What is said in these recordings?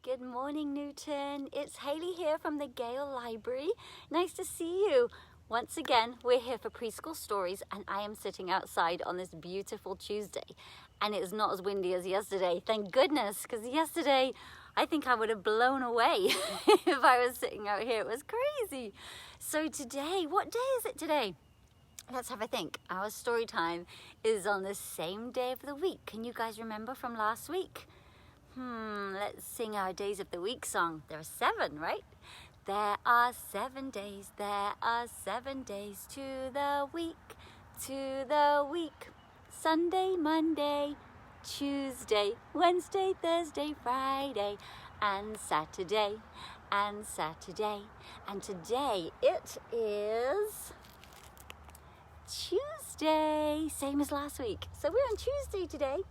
Good morning, Newton. It's Hayley here from the Gale Library. Nice to see you. Once again, we're here for Preschool Stories, and I am sitting outside on this beautiful Tuesday. And it is not as windy as yesterday, thank goodness, because yesterday I think I would have blown away if I was sitting out here. It was crazy. So today, what day is it today? Let's have a think. Our story time is on the same day of the week. Can you guys remember from last week? Let's sing our Days of the Week song. There are 7, right? There are 7 days, there are 7 days to the week. Sunday, Monday, Tuesday, Wednesday, Thursday, Friday, and Saturday. And today it is Tuesday, same as last week. So we're on Tuesday today.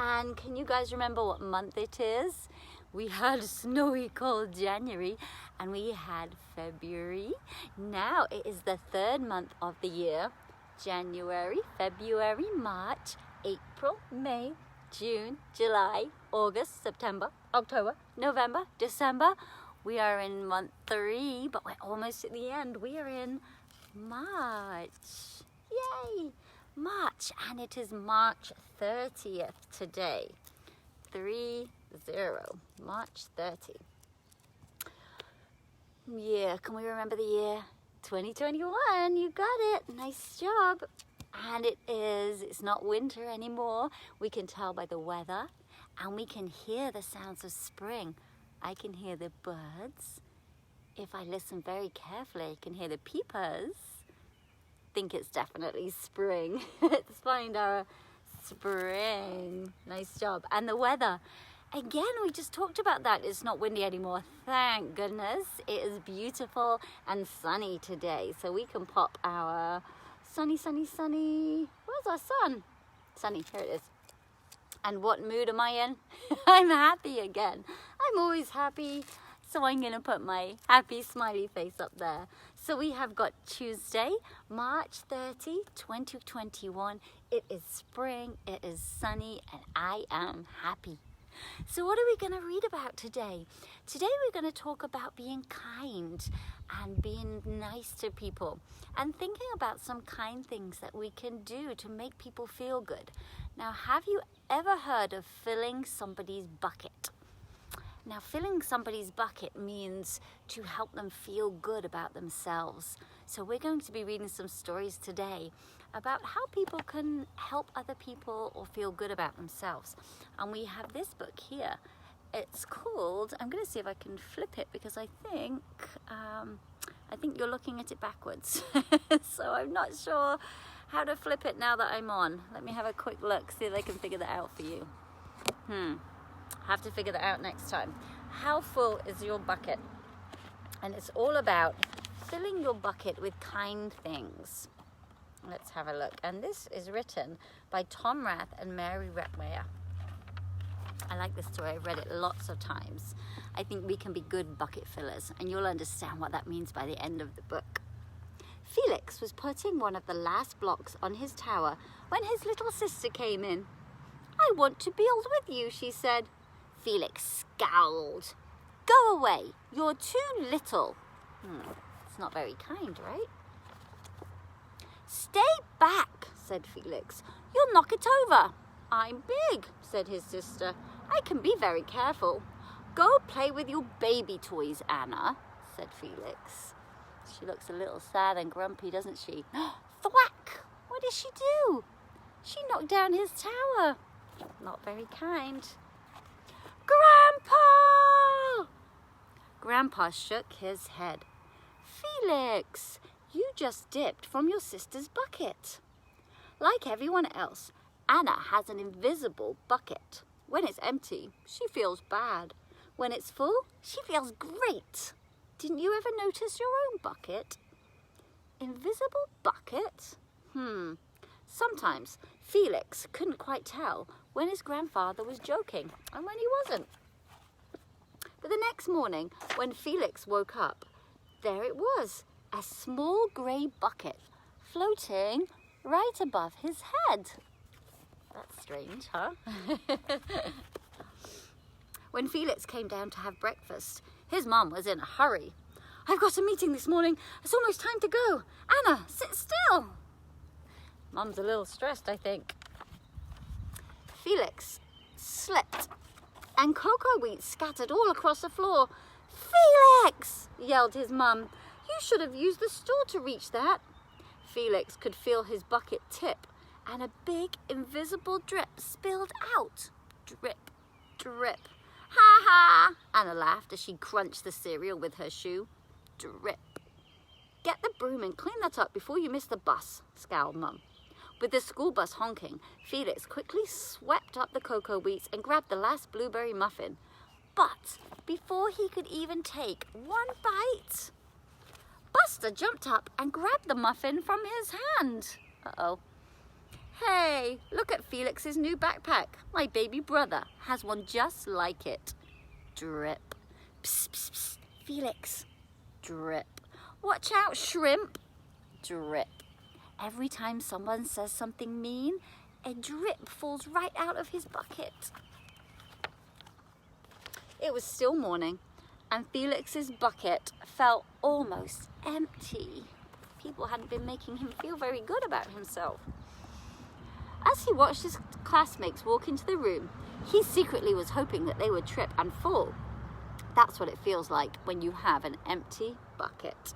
And can you guys remember what month it is? We had snowy cold January and we had February. Now it is the 3rd month of the year. January, February, March, April, May, June, July, August, September, October, November, December. We are in month 3, but we're almost at the end. We are in March. Yay! March, and it is March 30th today. 30, March 30. Yeah, can we remember the year? 2021, you got it. Nice job. And it's not winter anymore. We can tell by the weather, and we can hear the sounds of spring. I can hear the birds. If I listen very carefully, I can hear the peepers. Think it's definitely spring. Let's find our spring. Nice job. And the weather. Again, we just talked about that. It's not windy anymore. Thank goodness. It is beautiful and sunny today. So we can pop our sunny. Where's our sun? Sunny, here it is. And what mood am I in? I'm happy again. I'm always happy. So I'm going to put my happy smiley face up there. So we have got Tuesday, March 30, 2021. It is spring, it is sunny, and I am happy. So what are we going to read about today? Today we're going to talk about being kind and being nice to people and thinking about some kind things that we can do to make people feel good. Now, have you ever heard of filling somebody's bucket? Now, filling somebody's bucket means to help them feel good about themselves. So we're going to be reading some stories today about how people can help other people or feel good about themselves. And we have this book here. It's called, I'm going to see if I can flip it because I think you're looking at it backwards. So I'm not sure how to flip it now that I'm on. Let me have a quick look, see if I can figure that out for you. Have to figure that out next time. How full is your bucket? And it's all about filling your bucket with kind things. Let's have a look. And this is written by Tom Rath and Mary Repmeyer. I like this story. I've read it lots of times. I think we can be good bucket fillers, and you'll understand what that means by the end of the book. Felix was putting one of the last blocks on his tower when his little sister came in. "I want to build with you," she said. Felix scowled. "Go away, you're too little." It's not very kind, right? "Stay back," said Felix. "You'll knock it over." "I'm big," said his sister. "I can be very careful." "Go play with your baby toys, Anna," said Felix. She looks a little sad and grumpy, doesn't she? Thwack! What did she do? She knocked down his tower. Not very kind. "Grandpa!" Grandpa shook his head. "Felix, you just dipped from your sister's bucket." Like everyone else, Anna has an invisible bucket. When it's empty, she feels bad. When it's full, she feels great. Didn't you ever notice your own bucket? Invisible bucket? Sometimes Felix couldn't quite tell when his grandfather was joking and when he wasn't. But the next morning, when Felix woke up, there it was, a small grey bucket floating right above his head. That's strange, huh? When Felix came down to have breakfast, his mum was in a hurry. "I've got a meeting this morning. It's almost time to go. Anna, sit still." Mum's a little stressed, I think. Felix slipped and cocoa wheat scattered all across the floor. "Felix!" yelled his mum. "You should have used the stool to reach that." Felix could feel his bucket tip and a big invisible drip spilled out. Drip, drip. "Ha ha!" Anna laughed as she crunched the cereal with her shoe. Drip. "Get the broom and clean that up before you miss the bus," scowled Mum. With the school bus honking, Felix quickly swept up the cocoa wheats and grabbed the last blueberry muffin. But before he could even take one bite, Buster jumped up and grabbed the muffin from his hand. Uh-oh. "Hey, look at Felix's new backpack. My baby brother has one just like it." Drip. "Psst, psst, psst, Felix." Drip. "Watch out, shrimp." Drip. Every time someone says something mean, a drip falls right out of his bucket. It was still morning, and Felix's bucket felt almost empty. People hadn't been making him feel very good about himself. As he watched his classmates walk into the room, he secretly was hoping that they would trip and fall. That's what it feels like when you have an empty bucket.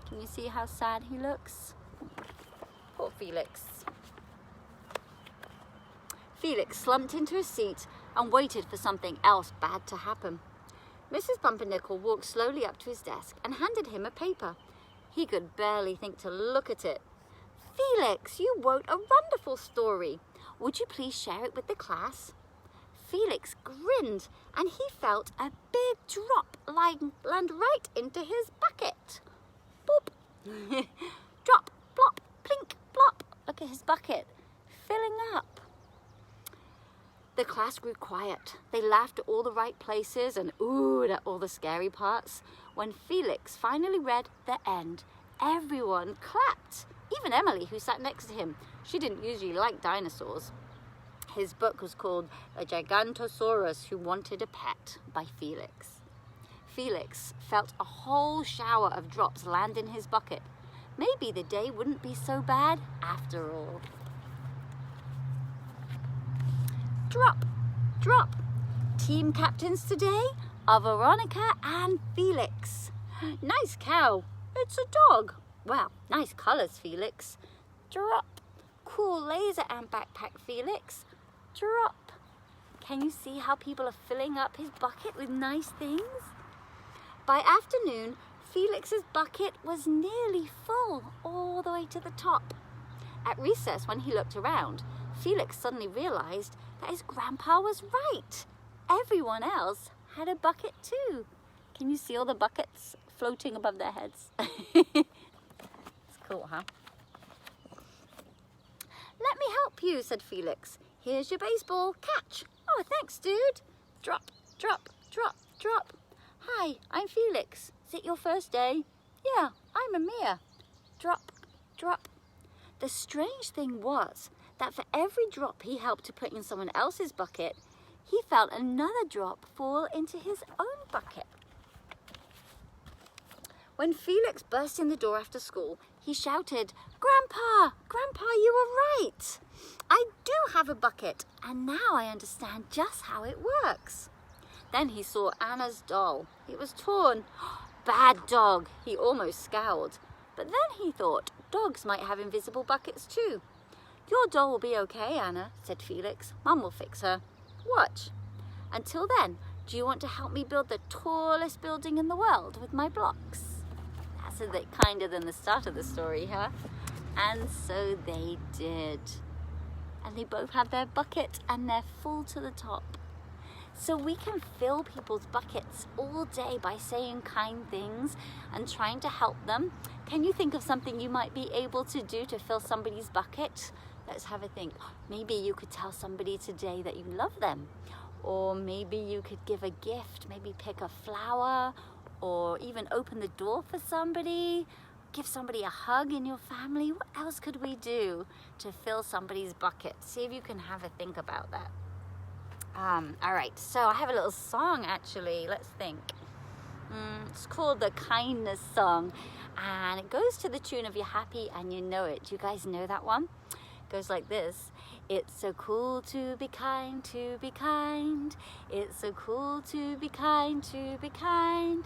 Can you see how sad he looks? Poor Felix. Felix slumped into a seat and waited for something else bad to happen. Mrs. Pumpernickel walked slowly up to his desk and handed him a paper. He could barely think to look at it. "Felix, you wrote a wonderful story. Would you please share it with the class?" Felix grinned and he felt a big drop land right into his bucket. Boop. Drop, plop, plink, plop. Look at his bucket, filling up. The class grew quiet. They laughed at all the right places and oohed at all the scary parts. When Felix finally read the end, everyone clapped. Even Emily, who sat next to him. She didn't usually like dinosaurs. His book was called A Gigantosaurus Who Wanted a Pet by Felix. Felix felt a whole shower of drops land in his bucket. Maybe the day wouldn't be so bad after all. Drop, drop. Team captains today are Veronica and Felix. Nice cow. It's a dog. Wow, nice colours, Felix. Drop. Cool laser and backpack, Felix. Drop. Can you see how people are filling up his bucket with nice things? By afternoon, Felix's bucket was nearly full all the way to the top. At recess, when he looked around, Felix suddenly realised that his grandpa was right. Everyone else had a bucket too. Can you see all the buckets floating above their heads? It's cool, huh? "Let me help you," said Felix. "Here's your baseball. Catch." "Oh, thanks, dude." Drop, drop, drop, drop. "Hi, I'm Felix. Is it your first day?" "Yeah, I'm Amir." Drop, drop. The strange thing was that for every drop he helped to put in someone else's bucket, he felt another drop fall into his own bucket. When Felix burst in the door after school, he shouted, "Grandpa, Grandpa, you were right. I do have a bucket, and now I understand just how it works." Then he saw Anna's doll. It was torn. Bad dog, he almost scowled. But then he thought dogs might have invisible buckets too. "Your doll will be okay, Anna," said Felix. "Mum will fix her. Watch. Until then, do you want to help me build the tallest building in the world with my blocks?" That's a bit kinder than the start of the story, huh? And so they did. And they both have their bucket and they're full to the top. So we can fill people's buckets all day by saying kind things and trying to help them. Can you think of something you might be able to do to fill somebody's bucket? Let's have a think. Maybe you could tell somebody today that you love them. Or maybe you could give a gift, maybe pick a flower, or even open the door for somebody, give somebody a hug in your family. What else could we do to fill somebody's bucket? See if you can have a think about that. All right, so I have a little song actually. Let's think. It's called the Kindness Song, and it goes to the tune of You're Happy and You Know It. Do you guys know that one? It goes like this. It's so cool to be kind, to be kind. It's so cool to be kind, to be kind.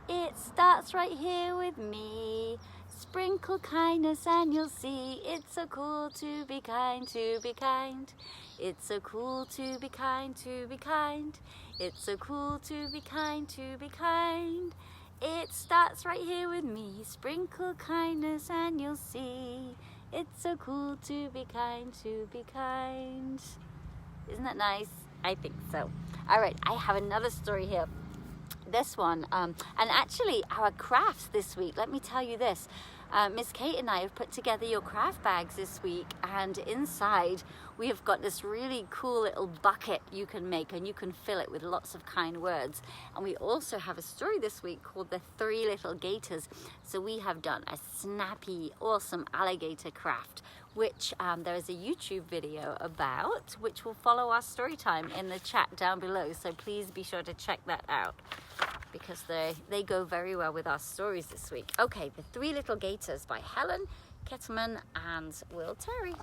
It starts right here with me. Sprinkle kindness and you'll see. It's so cool to be kind, to be kind. It's so cool to be kind, to be kind. It's so cool to be kind, to be kind. It starts right here with me. Sprinkle kindness and you'll see. It's so cool to be kind, to be kind. Isn't that nice? I think so. All right, I have another story here. This one, and actually our crafts this week, let me tell you this. Miss Kate and I have put together your craft bags this week, and inside we have got this really cool little bucket you can make, and you can fill it with lots of kind words. And we also have a story this week called The Three Little Gators. So we have done a snappy, awesome alligator craft, which there is a YouTube video about, which will follow our story time in the chat down below. So please be sure to check that out, because they go very well with our stories this week. Okay, The Three Little Gators by Helen Kettleman and Will Terry.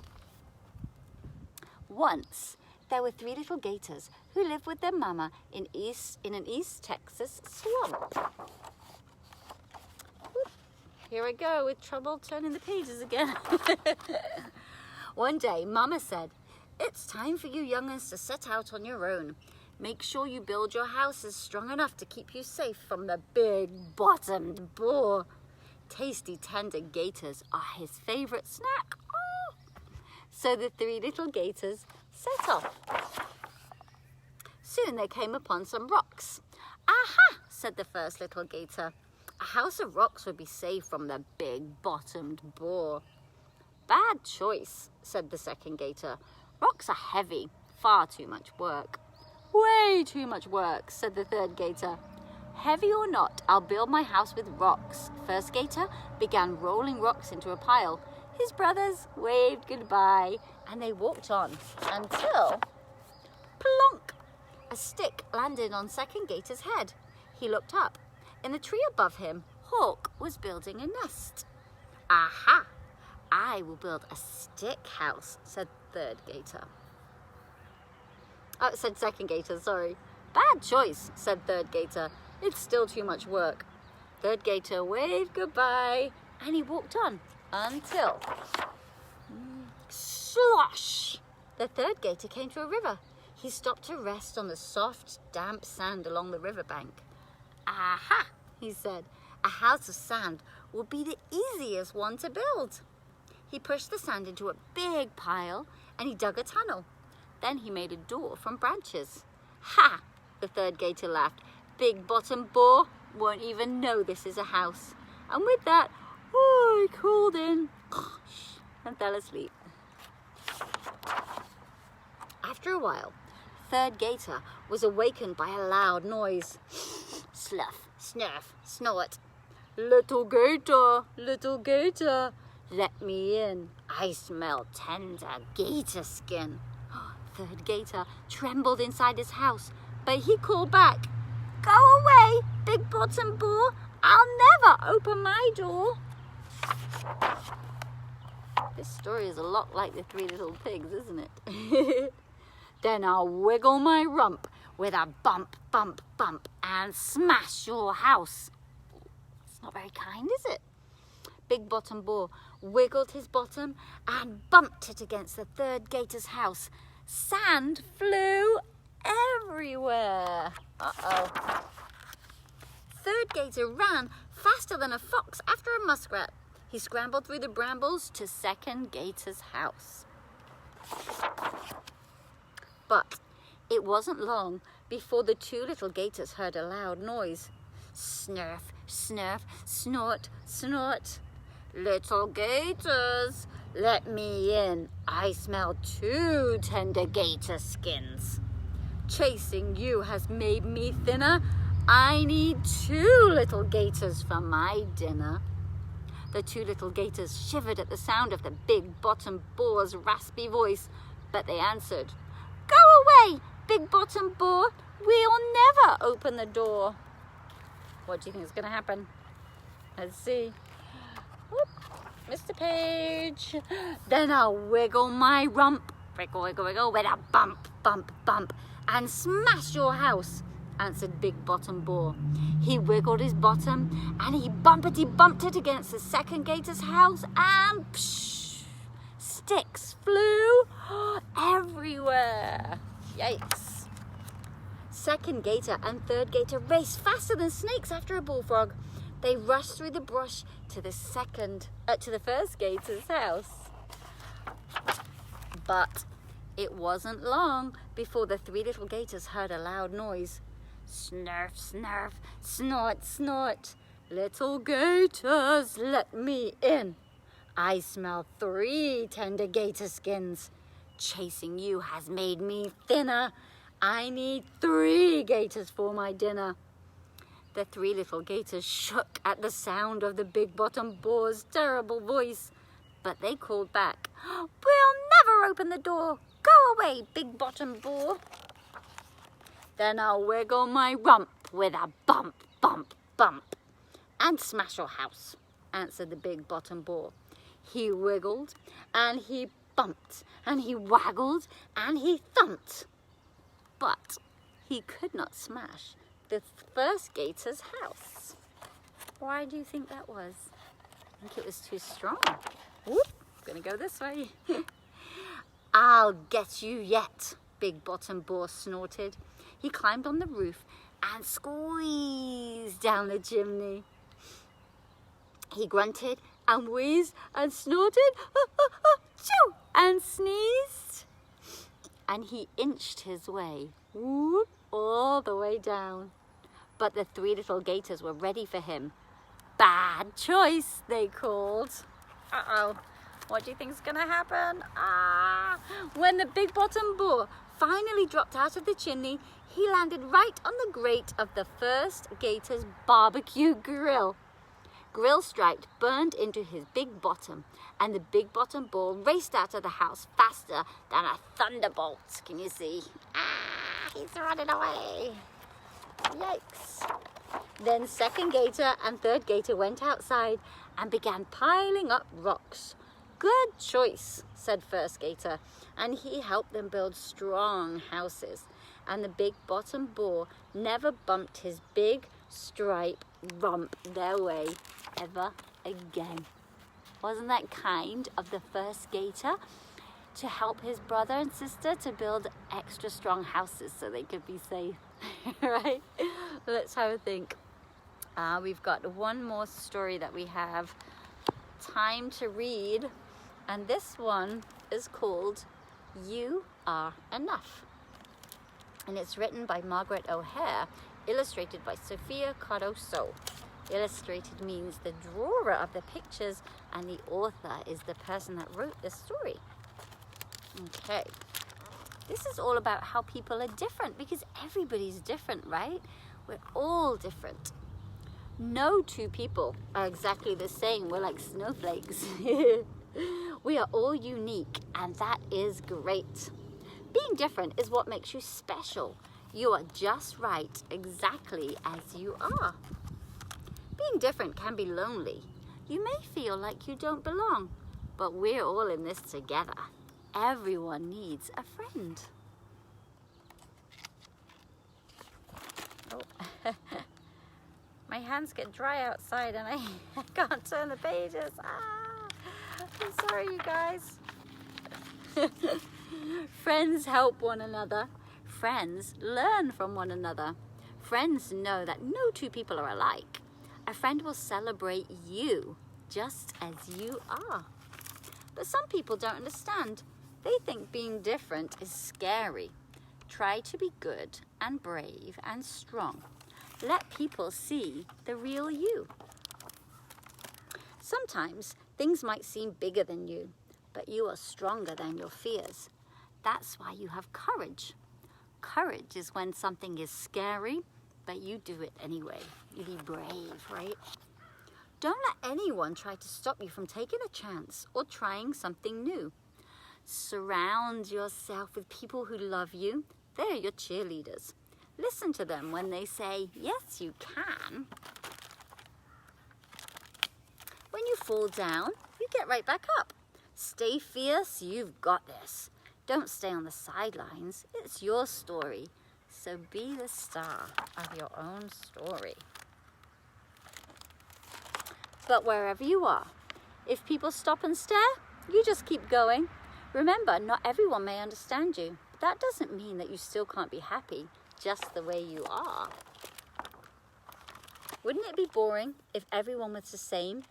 Once, there were three little gators who lived with their mama in an East Texas swamp. Here I go with trouble turning the pages again. One day, Mama said, "It's time for you young'uns to set out on your own. Make sure you build your houses strong enough to keep you safe from the big-bottomed boar. Tasty, tender gators are his favorite snack." Oh. So the three little gators set off. Soon they came upon some rocks. "Aha," said the first little gator. "A house of rocks would be safe from the big-bottomed boar." "Bad choice," said the second gator. "Rocks are heavy, far too much work." "Way too much work," said the third gator. "Heavy or not, I'll build my house with rocks." First gator began rolling rocks into a pile. His brothers waved goodbye, and they walked on until, plonk, a stick landed on second gator's head. He looked up. In the tree above him, Hawk was building a nest. "Aha! I will build a stick house," said third gator. Oh, said second gator, sorry. "Bad choice," said third gator. "It's still too much work." Third gator waved goodbye, and he walked on until, slosh! The third gator came to a river. He stopped to rest on the soft, damp sand along the riverbank. "Aha," he said. "A house of sand will be the easiest one to build." He pushed the sand into a big pile, and he dug a tunnel. Then he made a door from branches. "Ha!" the third gator laughed. "Big-bottom boar won't even know this is a house." And with that, he crawled in and fell asleep. After a while, third gator was awakened by a loud noise. Slough, snurf, snort. Little gator, let me in. I smell tender gator skin." Third gator trembled inside his house, but he called back, "Go away, big-bottom boar. I'll never open my door." This story is a lot like the Three Little Pigs, isn't it? "Then I'll wiggle my rump with a bump, bump, bump and smash your house." It's not very kind, is it? Big-bottom boar wiggled his bottom and bumped it against the third gator's house. Sand flew everywhere. Uh-oh. Third gator ran faster than a fox after a muskrat. He scrambled through the brambles to second gator's house. But it wasn't long before the two little gators heard a loud noise. Snurf, snurf, snort, snort. Little gators, let me in. I smell 2 tender gator skins. Chasing you has made me thinner. I need 2 little gators for my dinner. The 2 little gators shivered at the sound of the big bottom boar's raspy voice, but they answered, Go away, Big Bottom Boar, we'll never open the door. What do you think is going to happen? Let's see. Whoop, Mr. Page. Then I'll wiggle my rump. Wiggle, wiggle, wiggle with a bump, bump, bump. And smash your house, answered Big Bottom Boar. He wiggled his bottom and he bumpety-bumped it against the second gator's house and psh, sticks flew everywhere. Yikes. Second gator and third gator raced faster than snakes after a bullfrog. They rushed through the brush to the first gator's house. But it wasn't long before the three little gators heard a loud noise. Snurf, snurf, snort, snort. Little gators, let me in. I smell 3 tender gator skins. Chasing you has made me thinner. I need 3 gators for my dinner. The 3 little gators shook at the sound of the Big Bottom Boar's terrible voice. But they called back, we'll never open the door. Go away, Big Bottom Boar. Then I'll wiggle my rump with a bump, bump, bump. And smash your house, answered the Big Bottom Boar. He wiggled and he bumped and he waggled and he thumped. But he could not smash the first gator's house. Why do you think that was? I think it was too strong. Whoop, gonna go this way. I'll get you yet, Big Bottom Boar snorted. He climbed on the roof and squeezed down the chimney. He grunted and wheezed and snorted choo, and sneezed. And he inched his way whoop, all the way down. But the 3 little gators were ready for him. Bad choice, they called. Uh-oh. What do you think's gonna happen? When the Big Bottom Boar finally dropped out of the chimney, he landed right on the grate of the first gator's barbecue grill. Grill stripe burned into his big bottom, and the Big Bottom Boar raced out of the house faster than a thunderbolt. Can you see? He's running away. Yikes. Then second gator and third gator went outside and began piling up rocks. Good choice, said first gator, and he helped them build strong houses. And the Big Bottom Boar never bumped his big stripe rump their way ever again. Wasn't that kind of the first gator to help his brother and sister to build extra strong houses so they could be safe? Right? Let's have a think. We've got one more story that we have time to read, and this one is called You Are Enough. And it's written by Margaret O'Hare, illustrated by Sophia Cardoso. Illustrated means the drawer of the pictures, and the author is the person that wrote the story. Okay. This is all about how people are different, because everybody's different, right? We're all different. No 2 people are exactly the same. We're like snowflakes. We are all unique, and that is great. Being different is what makes you special. You are just right, exactly as you are. Being different can be lonely. You may feel like you don't belong, but we're all in this together. Everyone needs a friend. Oh. My hands get dry outside and I can't turn the pages. I'm sorry, you guys. Friends help one another. Friends learn from one another. Friends know that no 2 people are alike. A friend will celebrate you just as you are. But some people don't understand. They think being different is scary. Try to be good and brave and strong. Let people see the real you. Sometimes things might seem bigger than you, but you are stronger than your fears. That's why you have courage. Courage is when something is scary, but you do it anyway. You be brave, right? Don't let anyone try to stop you from taking a chance or trying something new. Surround yourself with people who love you. They're your cheerleaders. Listen to them when they say, yes, you can. When you fall down, you get right back up. Stay fierce, you've got this. Don't stay on the sidelines. It's your story. So be the star of your own story. But wherever you are, if people stop and stare, you just keep going. Remember, not everyone may understand you. But that doesn't mean that you still can't be happy just the way you are. Wouldn't it be boring if everyone was the same?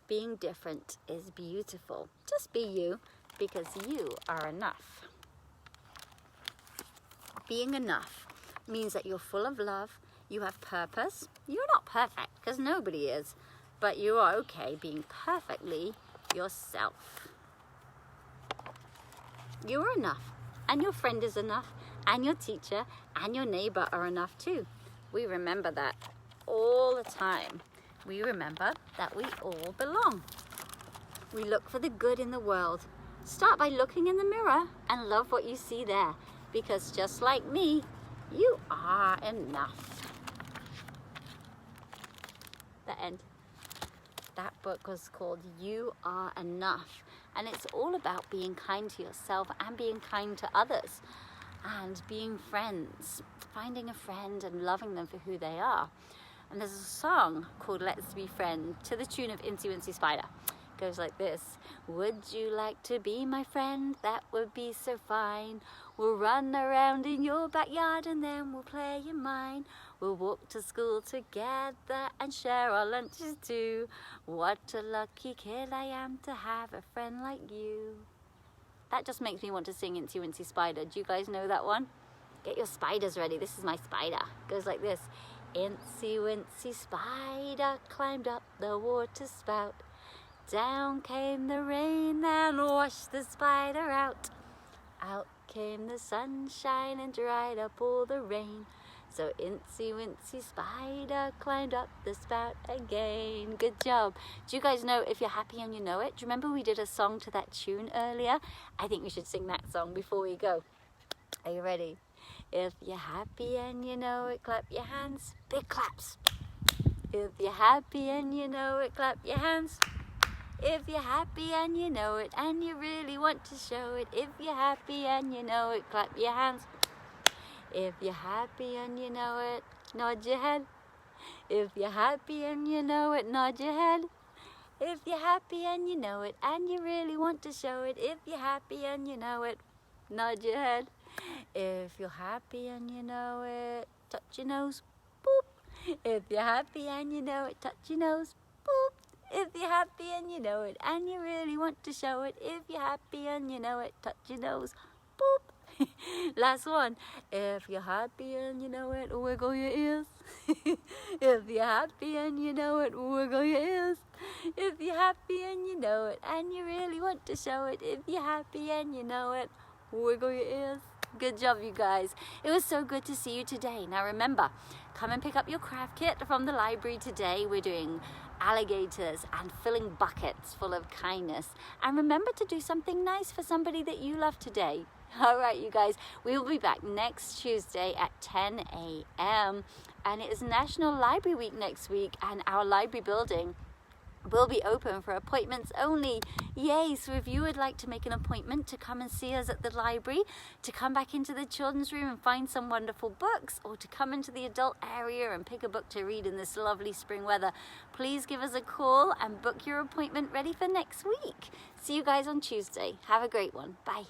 Being different is beautiful. Just be you, because you are enough. Being enough means that you're full of love, you have purpose. You're not perfect, because nobody is, but you are okay being perfectly yourself. You are enough, and your friend is enough, and your teacher and your neighbor are enough too. We remember that all the time. We remember that we all belong. We look for the good in the world. Start by looking in the mirror and love what you see there, because just like me, you are enough. The end. That book was called You Are Enough, and it's all about being kind to yourself and being kind to others and being friends, finding a friend and loving them for who they are. And there's a song called Let's Be Friends to the tune of Incy, Wincy, Spider. It goes like this. Would you like to be my friend? That would be so fine. We'll run around in your backyard and then we'll play in mine. We'll walk to school together and share our lunches too. What a lucky kid I am to have a friend like you. That just makes me want to sing Incy, Wincy, Spider. Do you guys know that one? Get your spiders ready. This is my spider. It goes like this. Incy, Wincy, Spider climbed up the water spout. Down came the rain and washed the spider out. Out came the sunshine and dried up all the rain. So Incy, Wincy, Spider climbed up the spout again. Good job. Do you guys know If You're Happy and You Know It? Do you remember we did a song to that tune earlier? I think we should sing that song before we go. Are you ready? If you're happy and you know it, clap your hands. Big claps. If you're happy and you know it, clap your hands. If you're happy and you know it, and you really want to show it. If you're happy and you know it, clap your hands. If you're happy and you know it, nod your head. If you're happy and you know it, nod your head. If you're happy and you know it, and you really want to show it. If you're happy and you know it, nod your head. If you're happy and you know it, touch your nose, boop. If you're happy and you know it, touch your nose, boop. If you're happy and you know it, and you really want to show it. If you're happy and you know it, touch your nose, boop. Last one. If you're happy and you know it, wiggle your ears. If you're happy and you know it, wiggle your ears. If you're happy and you know it, and you really want to show it. If you're happy and you know it, wiggle your ears. Good job, you guys. It was so good to see you today. Now remember, come and pick up your craft kit from the library today. We're doing alligators and filling buckets full of kindness. And remember to do something nice for somebody that you love today. All right, you guys, we will be back next Tuesday at 10 a.m. And it is National Library Week next week, and our library building will be open for appointments only. Yay! So if you would like to make an appointment to come and see us at the library, to come back into the children's room and find some wonderful books, or to come into the adult area and pick a book to read in this lovely spring weather, please give us a call and book your appointment ready for next week. See you guys on Tuesday. Have a great one. Bye.